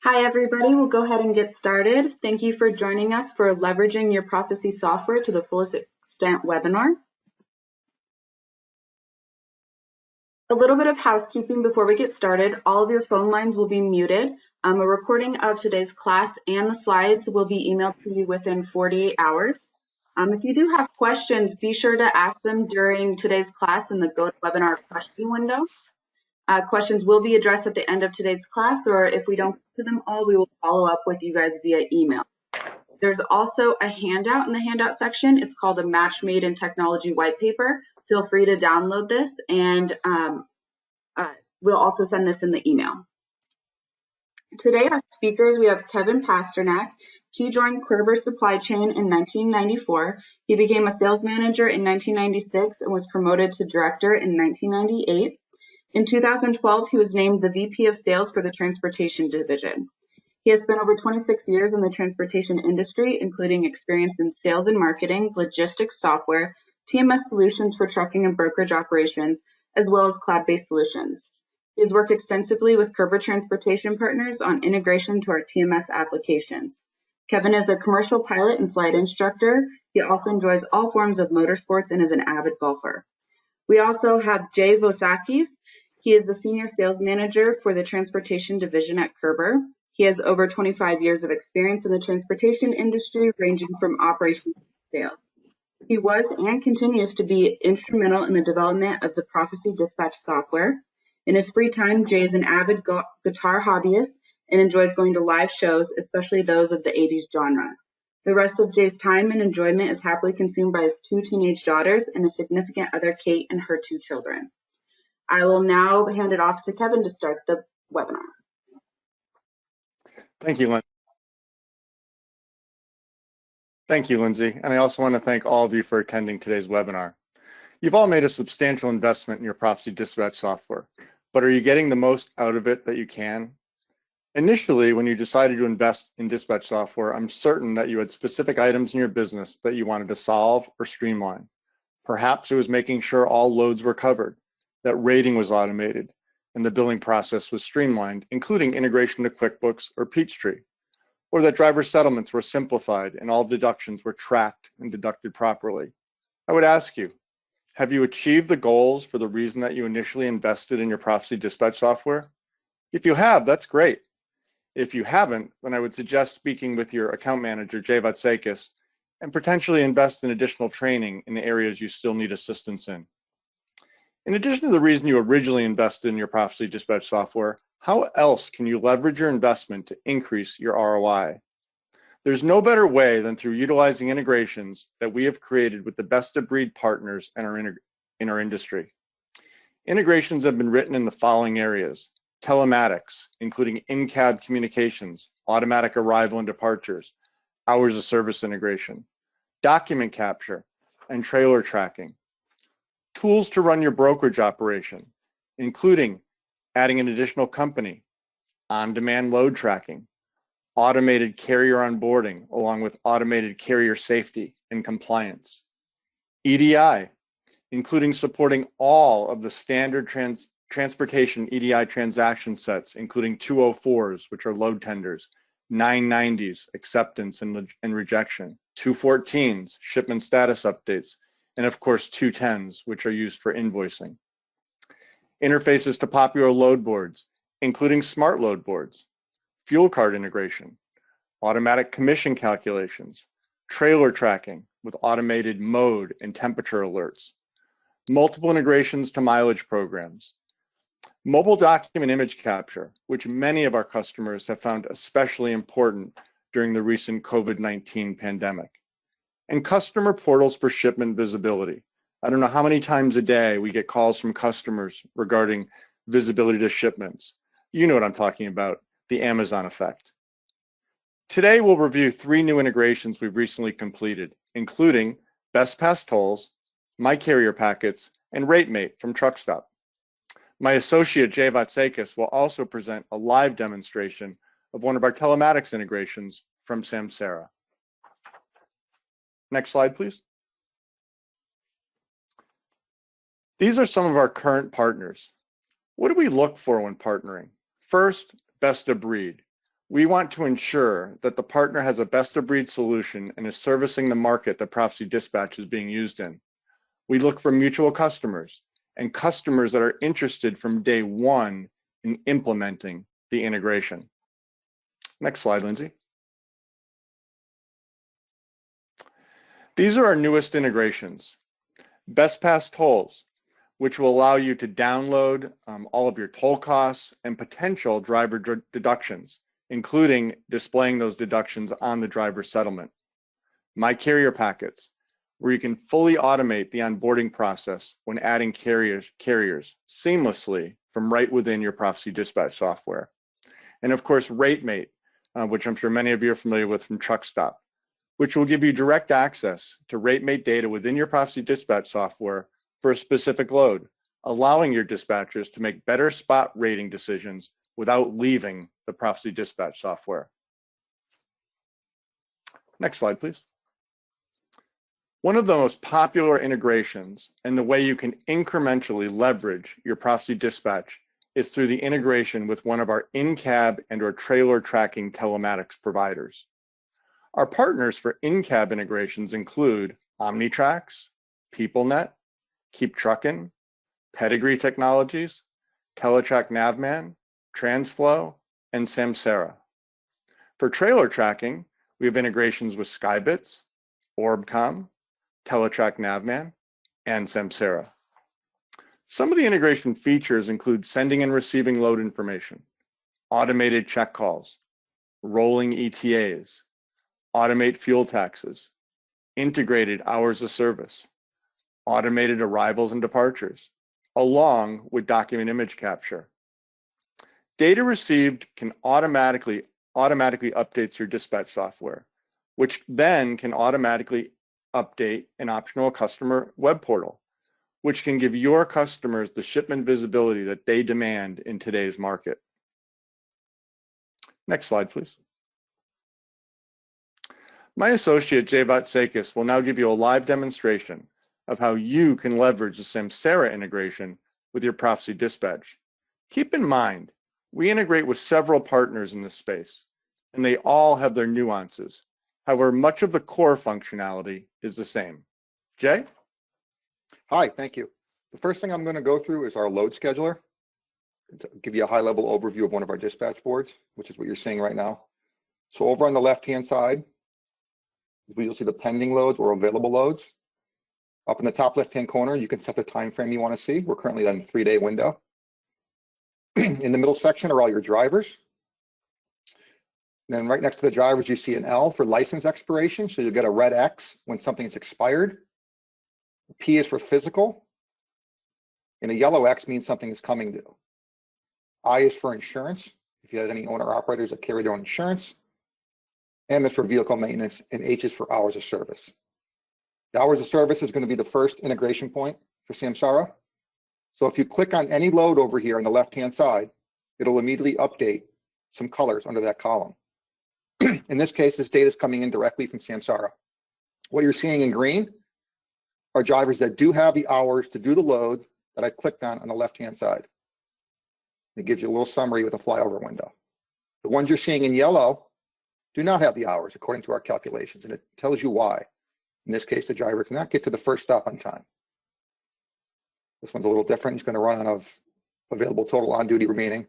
Hi, everybody. We'll go ahead and get started. Thank you for joining us for Leveraging Your Prophecy Software to the Fullest Extent webinar. A little bit of housekeeping before we get started. All of your phone lines will be muted. A recording of today's class and the slides will be emailed to you within 48 hours. If you do have questions, be sure to ask them during today's class in the GoToWebinar question window. Questions will be addressed at the end of today's class, or if we don't get to them all, we will follow up with you guys via email. There's also a handout in the handout section. It's called a Match Made in Technology white paper. Feel free to download this, and we'll also send this in the email. Today, our speakers, we have Kevin Pasternak. He joined Kerber Supply Chain in 1994. He became a sales manager in 1996 and was promoted to director in 1998. In 2012, he was named the VP of Sales for the Transportation Division. He has spent over 26 years in the transportation industry, including experience in sales and marketing, logistics software, TMS solutions for trucking and brokerage operations, as well as cloud-based solutions. He has worked extensively with Kerber Transportation Partners on integration to our TMS applications. Kevin is a commercial pilot and flight instructor. He also enjoys all forms of motorsports and is an avid golfer. We also have Jay Vosakis. He is the Senior Sales Manager for the Transportation Division at Kerber. He has over 25 years of experience in the transportation industry, ranging from operations to sales. He was and continues to be instrumental in the development of the Prophesy Dispatch software. In his free time, Jay is an avid guitar hobbyist and enjoys going to live shows, especially those of the 80s genre. The rest of Jay's time and enjoyment is happily consumed by his 2 teenage daughters and his significant other, Kate, and her 2 children. I will now hand it off to Kevin to start the webinar. Thank you, Lindsay. And I also want to thank all of you for attending today's webinar. You've all made a substantial investment in your Prophesy Dispatch software, but are you getting the most out of it that you can? Initially, when you decided to invest in dispatch software, I'm certain that you had specific items in your business that you wanted to solve or streamline. Perhaps it was making sure all loads were covered, that rating was automated, and the billing process was streamlined, including integration to QuickBooks or Peachtree, or that driver settlements were simplified and all deductions were tracked and deducted properly. I would ask you, have you achieved the goals for the reason that you initially invested in your Prophesy Dispatch software? If you have, that's great. If you haven't, then I would suggest speaking with your account manager, Jay Vatsakis, and potentially invest in additional training in the areas you still need assistance in. In addition to the reason you originally invested in your Prophesy Dispatch software, how else can you leverage your investment to increase your ROI? There's no better way than through utilizing integrations that we have created with the best-of-breed partners in our industry. Integrations have been written in the following areas: telematics, including in-cab communications, automatic arrival and departures, hours of service integration, document capture, and trailer tracking. Tools to run your brokerage operation, including adding an additional company, on-demand load tracking, automated carrier onboarding, along with automated carrier safety and compliance. EDI, including supporting all of the standard transportation EDI transaction sets, including 204s, which are load tenders, 990s, acceptance and rejection, 214s, shipment status updates, and of course 210s, which are used for invoicing. Interfaces to popular load boards, including smart load boards, fuel card integration, automatic commission calculations, trailer tracking with automated mode and temperature alerts, multiple integrations to mileage programs, mobile document image capture, which many of our customers have found especially important during the recent COVID-19 pandemic, and customer portals for shipment visibility. I don't know how many times a day we get calls from customers regarding visibility to shipments. You know what I'm talking about, the Amazon effect. Today, we'll review 3 new integrations we've recently completed, including Best Pass Tolls, My Carrier Packets, and RateMate from TruckStop. My associate, Jay Vatsakis, will also present a live demonstration of one of our telematics integrations from Samsara. Next slide, please. These are some of our current partners. What do we look for when partnering? First, best of breed. We want to ensure that the partner has a best-of-breed solution and is servicing the market that Prophecy Dispatch is being used in. We look for mutual customers and customers that are interested from day one in implementing the integration. Next slide, Lindsay. These are our newest integrations. BestPass Tolls, which will allow you to download all of your toll costs and potential driver deductions, including displaying those deductions on the driver settlement. My Carrier Packets, where you can fully automate the onboarding process when adding carriers seamlessly from right within your Prophecy Dispatch software. And of course, RateMate, which I'm sure many of you are familiar with from TruckStop, which will give you direct access to RateMate data within your Prophecy Dispatch software for a specific load, allowing your dispatchers to make better spot rating decisions without leaving the Prophecy Dispatch software. Next slide, please. One of the most popular integrations and the way you can incrementally leverage your Prophecy Dispatch is through the integration with one of our in-cab and or trailer tracking telematics providers. Our partners for in-cab integrations include OmniTrax, PeopleNet, Keep Truckin', Pedigree Technologies, Teletrack Navman, TransFlow, and Samsara. For trailer tracking, we have integrations with Skybits, Orbcom, Teletrack Navman, and Samsara. Some of the integration features include sending and receiving load information, automated check calls, rolling ETAs, automate fuel taxes, integrated hours of service, automated arrivals and departures, along with document image capture. Data received can automatically updates your dispatch software, which then can automatically update an optional customer web portal, which can give your customers the shipment visibility that they demand in today's market. Next slide, please. My associate, Jay Vatsekis, will now give you a live demonstration of how you can leverage the Samsara integration with your Prophecy Dispatch. Keep in mind, we integrate with several partners in this space, and they all have their nuances. However, much of the core functionality is the same. Jay? Hi, thank you. The first thing I'm going to go through is our load scheduler, to give you a high-level overview of one of our dispatch boards, which is what you're seeing right now. So over on the left-hand side, you'll see the pending loads or available loads. Up in the top left-hand corner, you can set the time frame you want to see. We're currently on a 3-day window. In the middle section are all your drivers. Then right next to the drivers, you see an L for license expiration. So you'll get a red X when something's expired. P is for physical. And a yellow X means something is coming due. I is for insurance, if you had any owner operators that carry their own insurance. M is for vehicle maintenance, and H is for hours of service. The hours of service is going to be the first integration point for Samsara. So if you click on any load over here on the left-hand side, it'll immediately update some colors under that column. In this case, this data is coming in directly from Samsara. What you're seeing in green are drivers that do have the hours to do the load that I clicked on the left-hand side. It gives you a little summary with a flyover window. The ones you're seeing in yellow do not have the hours according to our calculations, and it tells you why. In this case, the driver cannot get to the first stop on time. This one's a little different. He's going to run out of available total on-duty remaining.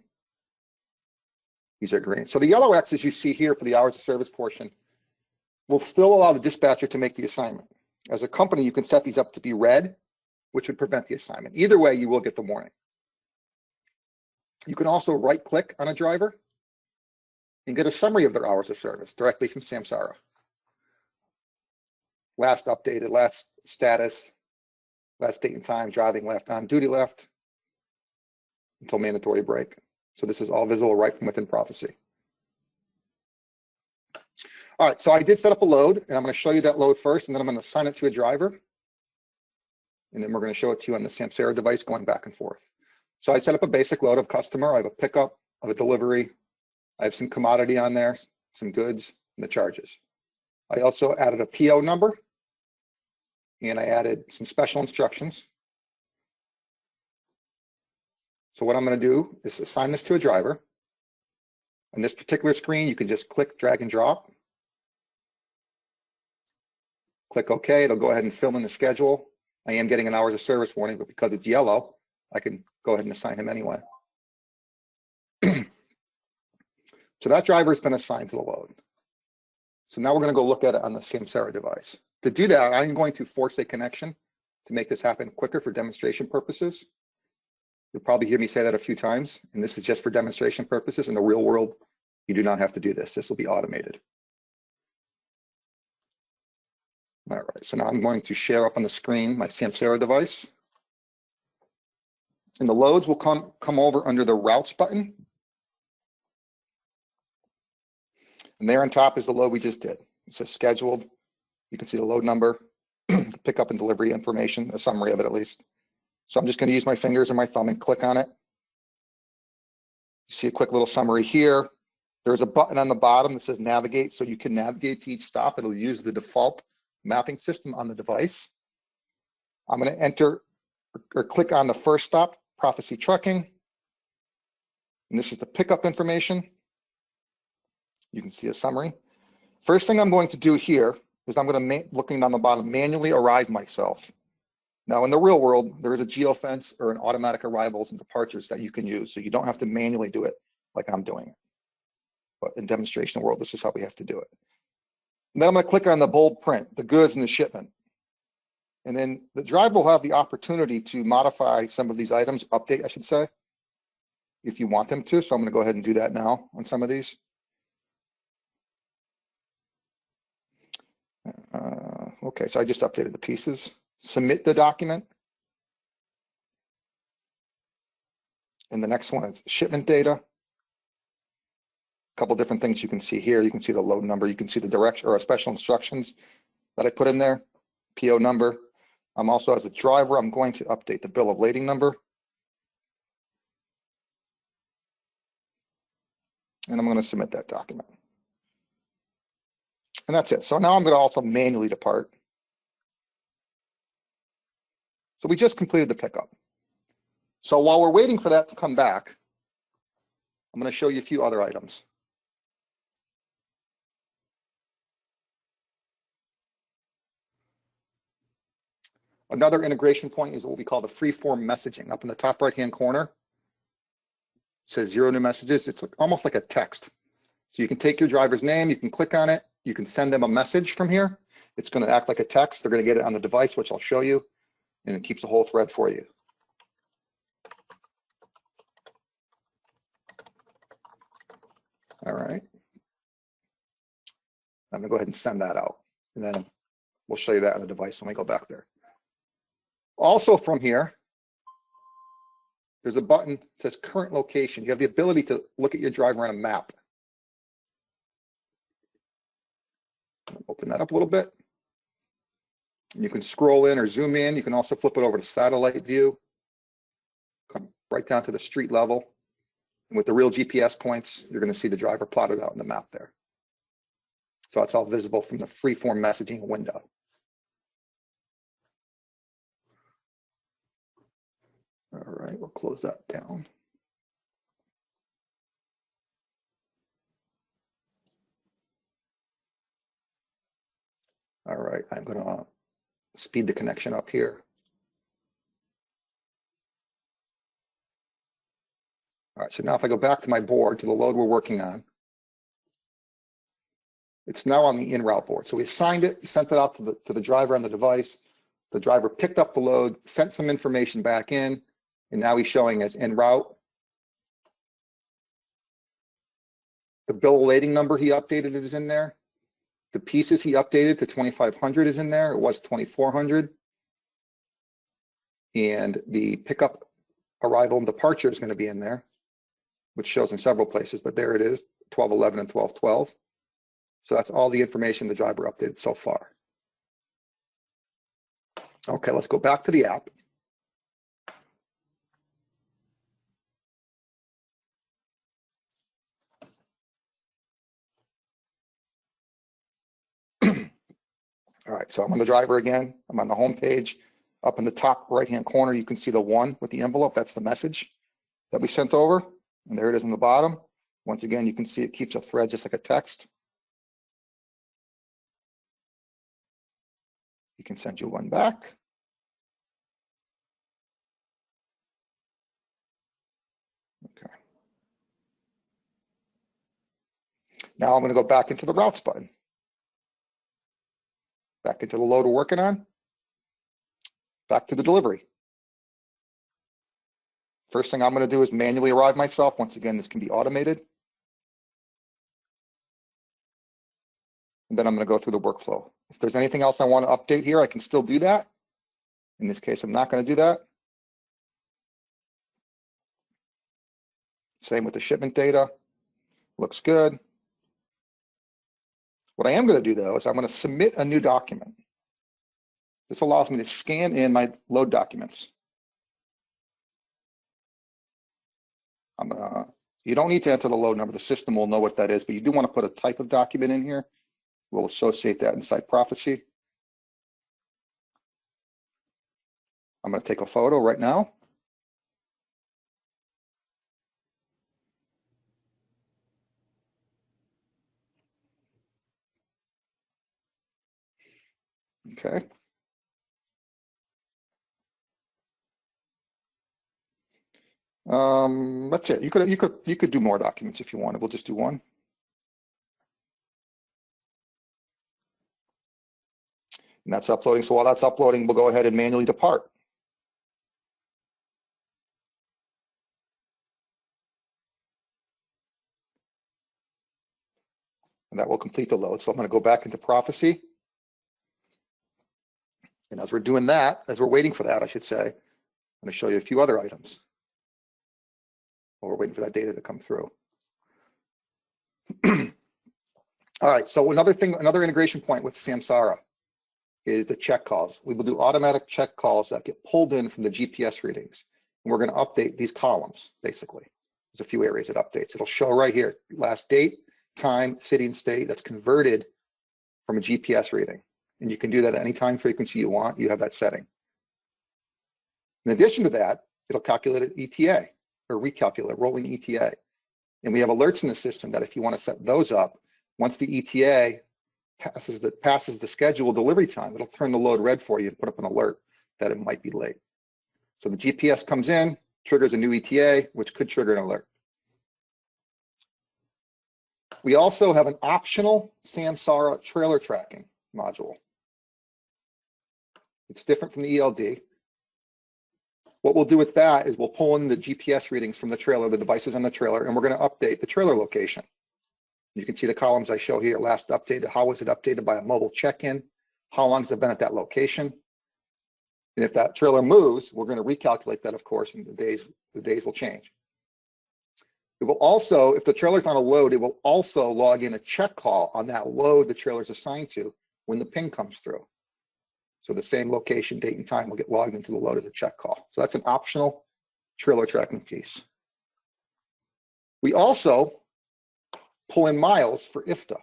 These are green. So the yellow X's you see here for the hours of service portion will still allow the dispatcher to make the assignment. As a company, you can set these up to be red, which would prevent the assignment. Either way, you will get the warning. You can also right-click on a driver and get a summary of their hours of service directly from Samsara. Last updated, last status, last date and time, driving left, on duty left, until mandatory break. So this is all visible right from within Prophecy. All right, so I did set up a load, and I'm going to show you that load first, and then I'm going to assign it to a driver. And then we're going to show it to you on the Samsara device going back and forth. So I set up a basic load of customer. I have a pickup, I have a delivery. I have some commodity on there, some goods, and the charges. I also added a PO number, and I added some special instructions. So what I'm going to do is assign this to a driver. In this particular screen, you can just click, drag and drop. Click OK, it'll go ahead and fill in the schedule. I am getting an hours of service warning, but because it's yellow, I can go ahead and assign him anyway. So that driver has been assigned to the load. So now we're going to go look at it on the Samsara device. To do that, I'm going to force a connection to make this happen quicker for demonstration purposes. You'll probably hear me say that a few times, and this is just for demonstration purposes. In the real world, you do not have to do this. This will be automated. All right, so now I'm going to share up on the screen my Samsara device. And the loads will come over under the routes button. And there on top is the load we just did. It says scheduled. You can see the load number, the pickup and delivery information, a summary of it at least. So I'm just going to use my fingers and my thumb and click on it. You see a quick little summary here. There's a button on the bottom that says navigate, so you can navigate to each stop. It'll use the default mapping system on the device. I'm going to enter or click on the first stop, Prophesy Trucking. And this is the pickup information. You can see a summary. First thing I'm going to do here is I'm going to, looking down the bottom, manually arrive myself. Now in the real world, there is a geofence or an automatic arrivals and departures that you can use, so you don't have to manually do it like I'm doing it. But in demonstration world, this is how we have to do it. And then I'm going to click on the bold print, the goods and the shipment. And then the driver will have the opportunity to modify some of these items, update, I should say, if you want them to. So I'm going to go ahead and do that now on some of these. Okay, so I just updated the pieces. Submit the document. And the next one is shipment data. A couple different things you can see here. You can see the load number. You can see the direction or special instructions that I put in there. PO number. I'm also, as a driver, I'm going to update the bill of lading number. And I'm going to submit that document. And that's it. So now I'm going to also manually depart. So we just completed the pickup. So while we're waiting for that to come back, I'm going to show you a few other items. Another integration point is what we call the Freeform Messaging. Up in the top right-hand corner, it says 0 new messages. It's almost like a text. So you can take your driver's name, you can click on it, you can send them a message from here. It's going to act like a text. They're going to get it on the device, which I'll show you, and it keeps a whole thread for you. All right. I'm going to go ahead and send that out, and then we'll show you that on the device when we go back there. Also from here, there's a button that says current location. You have the ability to look at your driver on a map. Open that up a little bit. You can scroll in or zoom in. You can also flip it over to satellite view. Come right down to the street level. And with the real GPS points, you're going to see the driver plotted out in the map there. So it's all visible from the Freeform Messaging window. All right, we'll close that down. All right, I'm going to speed the connection up here. All right, so now if I go back to my board, to the load we're working on, it's now on the InRoute board. So we assigned it, sent it out to the driver on the device. The driver picked up the load, sent some information back in, and now he's showing as InRoute. The bill of lading number he updated is in there. The pieces he updated to 2,500 is in there. It was 2,400. And the pickup, arrival, and departure is going to be in there, which shows in several places, but there it is, 1211 and 1212. So that's all the information the driver updated so far. Okay, let's go back to the app. All right, so I'm on the driver again. I'm on the home page. Up in the top right-hand corner, you can see the 1 with the envelope. That's the message that we sent over. And there it is in the bottom. Once again, you can see it keeps a thread just like a text. You can send you one back. Okay. Now I'm going to go back into the routes button. Back into the load we're working on. Back to the delivery. First thing I'm going to do is manually arrive myself. Once again, this can be automated. And then I'm going to go through the workflow. If there's anything else I want to update here, I can still do that. In this case, I'm not going to do that. Same with the shipment data. Looks good. What I am going to do, though, is I'm going to submit a new document. This allows me to scan in my load documents. You don't need to enter the load number. The system will know what that is, but you do want to put a type of document in here. We'll associate that inside Prophesy. I'm going to take a photo right now. Okay. That's it. You could do more documents if you wanted. We'll just do one. And that's uploading. So while that's uploading, we'll go ahead and manually depart. And that will complete the load. So I'm going to go back into Prophesy. And as we're doing that, as we're waiting for that, I should say, I'm going to show you a few other items while we're waiting for that data to come through. All right, so another integration point with Samsara is the check calls. We will do automatic check calls that get pulled in from the GPS readings. And we're going to update these columns, basically. There's a few areas it updates. It'll show right here, last date, time, city, and state. That's converted from a GPS reading. And you can do that at any time frequency you want. You have that setting. In addition to that, it'll calculate an ETA, or recalculate, rolling ETA. And we have alerts in the system that if you want to set those up, once the ETA passes the scheduled delivery time, it'll turn the load red for you and put up an alert that it might be late. So the GPS comes in, triggers a new ETA, which could trigger an alert. We also have an optional Samsara trailer tracking module. It's different from the ELD. What we'll do with that is we'll pull in the GPS readings from the trailer, the devices on the trailer, and we're going to update the trailer location. You can see the columns I show here, last updated, how was it updated by a mobile check-in, how long has it been at that location. And if that trailer moves, we're going to recalculate that, of course, and the days will change. It will also, if the trailer's on a load, it will also log in a check call on that load the trailer's assigned to when the ping comes through. So the same location, date, and time will get logged into the load as a check call. So that's an optional trailer tracking piece. We also pull in miles for IFTA.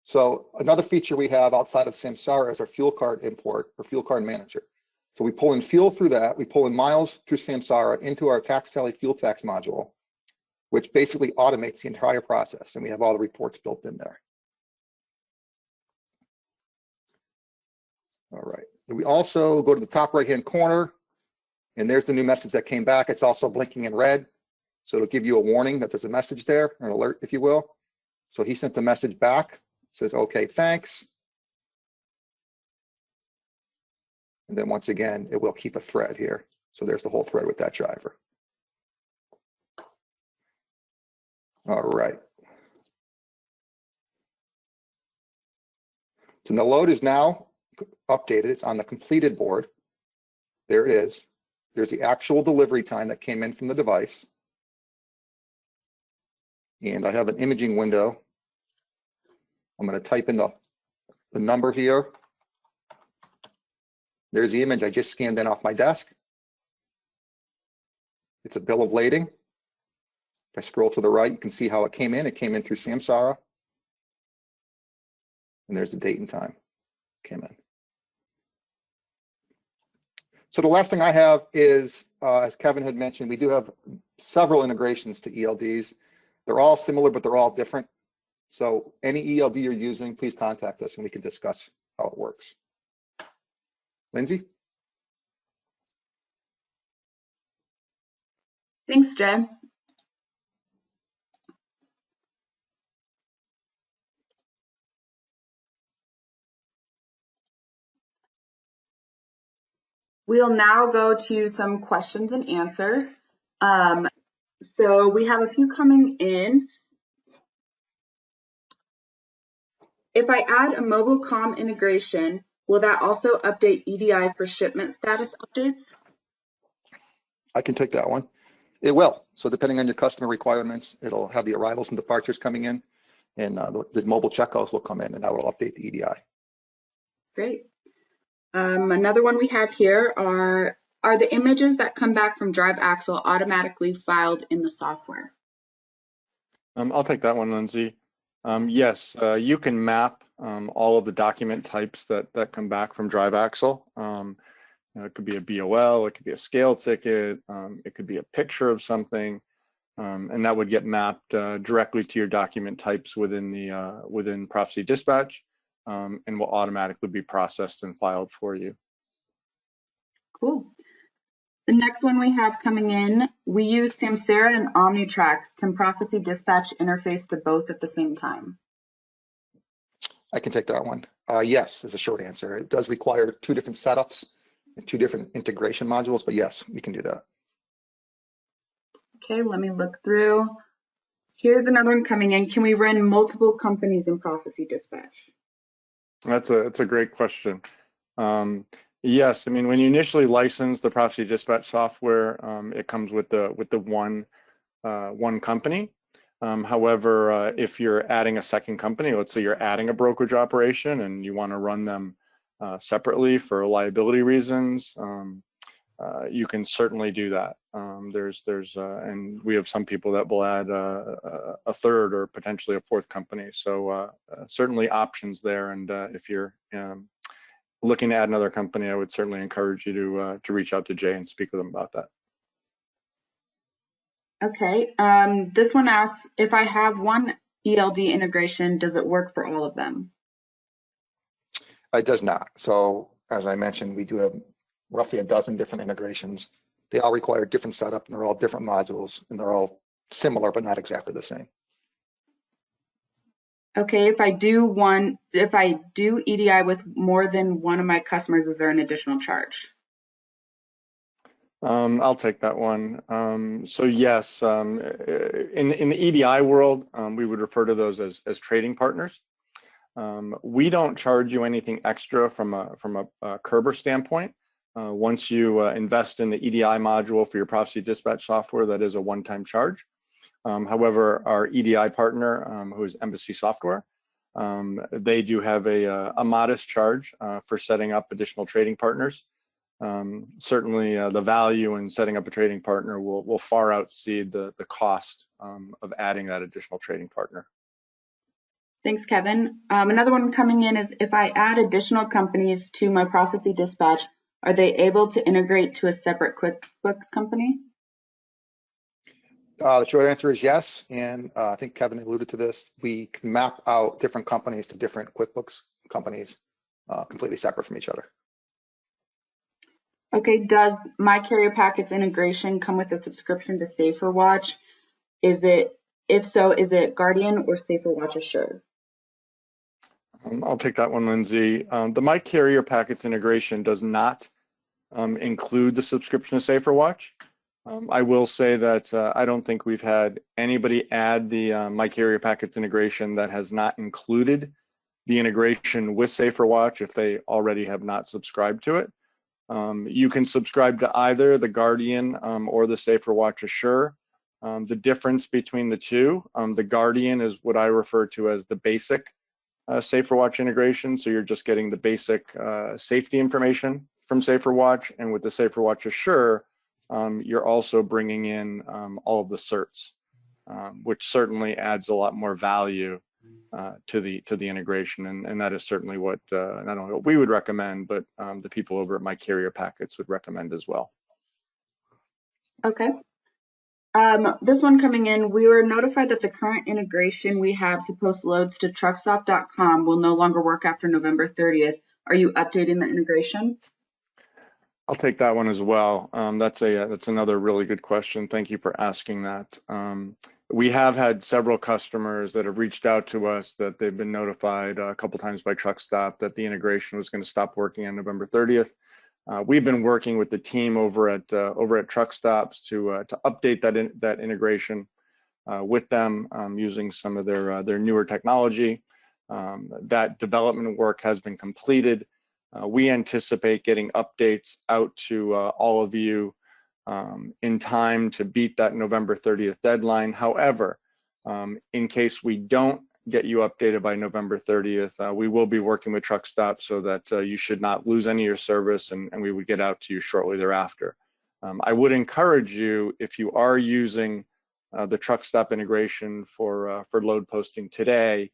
So another feature we have outside of Samsara is our fuel card import or fuel card manager. So we pull in fuel through that. We pull in miles through Samsara into our tax tally fuel tax module, which basically automates the entire process. And we have all the reports built in there. All right. We also go to the top right-hand corner, and there's the new message that came back. It's also blinking in red. So it'll give you a warning that there's a message there, an alert, if you will. So he sent the message back, says, okay, thanks. And then once again, it will keep a thread here. So there's the whole thread with that driver. All right. So the load is now updated. It's on the completed board. There it is. There's the actual delivery time that came in from the device. And I have an imaging window. I'm going to type in the number here. There's the image I just scanned in off my desk. It's a bill of lading. If I scroll to the right, you can see how it came in. It came in through Samsara. And there's the date and time it came in. So the last thing I have is, as Kevin had mentioned, we do have several integrations to ELDs. They're all similar, but they're all different. So any ELD you're using, please contact us and we can discuss how it works. Lindsay? Thanks, Jay. We'll now go to some questions and answers. So we have a few coming in. If I add a mobile comm integration, will that also update EDI for shipment status updates? I can take that one. It will. So depending on your customer requirements, it'll have the arrivals and departures coming in, and the mobile checkouts will come in, and that will update the EDI. Great. Another one we have here are the images that come back from Drive Axle automatically filed in the software? I'll take that one, Lindsay. Yes, you can map all of the document types that come back from Drive Axle. It could be a BOL, it could be a scale ticket, it could be a picture of something, and that would get mapped directly to your document types within Prophesy Dispatch, and will automatically be processed and filed for you. Cool. The next one we have coming in, we use Samsara and Omnitrax. Can Prophesy Dispatch interface to both at the same time? I can take that one. Yes, is a short answer. It does require 2 different setups and 2 different integration modules, but yes, we can do that. Okay, let me look through. Here's another one coming in. Can we run multiple companies in Prophesy Dispatch? That's a great question. Yes, I mean, when you initially license the Prophesy Dispatch software, it comes with the one company. However, if you're adding a second company, let's say you're adding a brokerage operation and you want to run them separately for liability reasons, you can certainly do that. And we have some people that will add a third or potentially a fourth company. So certainly options there. And if you're looking to add another company, I would certainly encourage you to reach out to Jay and speak with him about that. Okay, this one asks, if I have one ELD integration, does it work for all of them? It does not. So as I mentioned, we do have roughly a dozen different integrations. They all require different setup, and they're all different modules, and they're all similar, but not exactly the same. Okay, if I do EDI with more than one of my customers, is there an additional charge? I'll take that one. So yes, in the EDI world, we would refer to those as trading partners. We don't charge you anything extra from a Kerber standpoint. Once you invest in the EDI module for your Prophesy Dispatch software, that is a one-time charge. However, our EDI partner, who is Embassy Software, they do have a modest charge for setting up additional trading partners. Certainly, the value in setting up a trading partner will far exceed the cost of adding that additional trading partner. Thanks, Kevin. Another one coming in is, if I add additional companies to my Prophesy Dispatch, are they able to integrate to a separate QuickBooks company? The short answer is yes, and I think Kevin alluded to this. We can map out different companies to different QuickBooks companies, completely separate from each other. Okay, does My Carrier Packets integration come with a subscription to SaferWatch? If so, is it Guardian or SaferWatch Assure? I'll take that one, Lindsay. The My Carrier Packets integration does not include the subscription to SaferWatch. I will say that I don't think we've had anybody add the My Carrier Packets integration that has not included the integration with SaferWatch if they already have not subscribed to it. You can subscribe to either the Guardian or the SaferWatch Assure. The difference between the two, the Guardian is what I refer to as the basic SaferWatch integration. So you're just getting the basic safety information from SaferWatch, and with the SaferWatch Assure, you're also bringing in all of the certs, which certainly adds a lot more value to the integration, and that is certainly what not only what we would recommend, but the people over at My Carrier Packets would recommend as well. Okay. This one coming in, we were notified that the current integration we have to post loads to truckstop.com will no longer work after November 30th. Are you updating the integration? I'll take that one as well. That's another really good question. Thank you for asking that. We have had several customers that have reached out to us that they've been notified a couple times by Truckstop that the integration was going to stop working on November 30th. We've been working with the team over at Truckstops to update that integration with them using some of their newer technology. That development work has been completed. We anticipate getting updates out to all of you in time to beat that November 30th deadline. However, in case we don't get you updated by November 30th, we will be working with Truckstop so that you should not lose any of your service, and we would get out to you shortly thereafter. I would encourage you, if you are using the Truckstop integration for load posting today,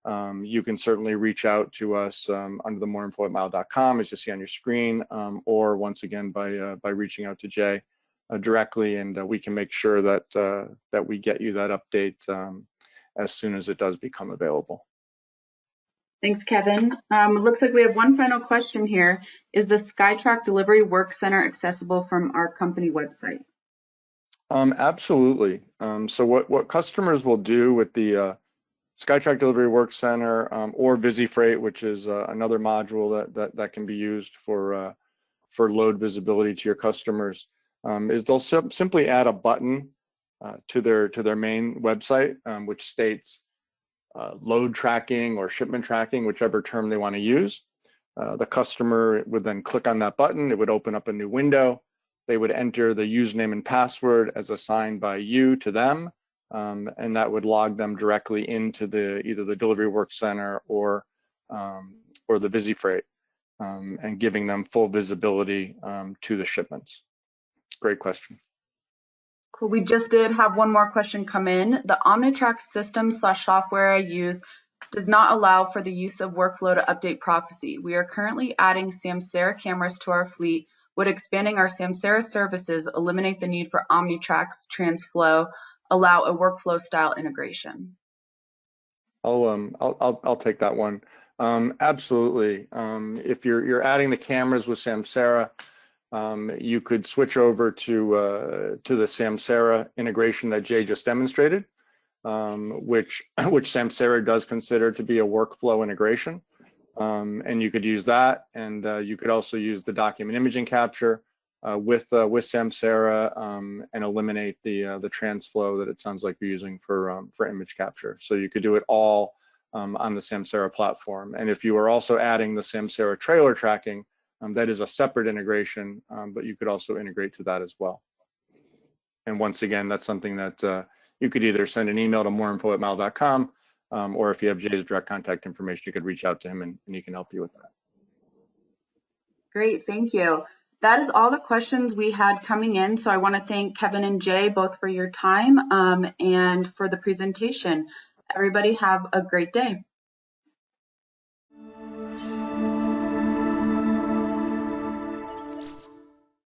you can certainly reach out to us under the moreinfo@mile.com, as you see on your screen, or once again by reaching out to Jay directly, and we can make sure that we get you that update as soon as it does become available. Thanks, Kevin. It looks like we have one final question here. Is the SkyTrack Delivery Work Center accessible from our company website? Absolutely. So what customers will do with the SkyTrack Delivery Work Center or VisiFreight, which is another module that can be used for load visibility to your customers, is they'll simply add a button to their main website, which states load tracking or shipment tracking, whichever term they want to use. The customer would then click on that button. It would open up a new window. They would enter the username and password as assigned by you to them. And that would log them directly into either the Delivery Work Center or the VisiFreight, and giving them full visibility to the shipments. Great question. Cool. We just did have one more question come in. The Omnitrack system/software I use does not allow for the use of workflow to update Prophesy. We are currently adding Samsara cameras to our fleet. Would expanding our Samsara services eliminate the need for Omnitrack's TransFlow, allow a workflow style integration? I'll take that one. Absolutely. If you're adding the cameras with Samsara, you could switch over to the Samsara integration that Jay just demonstrated, which Samsara does consider to be a workflow integration, and you could use that, and you could also use the document imaging capture with Samsara and eliminate the TransFlow that it sounds like you're using for image capture. So you could do it all on the Samsara platform. And if you are also adding the Samsara trailer tracking, that is a separate integration, but you could also integrate to that as well. And once again, that's something that you could either send an email to moreinfo@mile.com, or if you have Jay's direct contact information, you could reach out to him and he can help you with that. Great, thank you. That is all the questions we had coming in. So I want to thank Kevin and Jay both for your time and for the presentation. Everybody have a great day.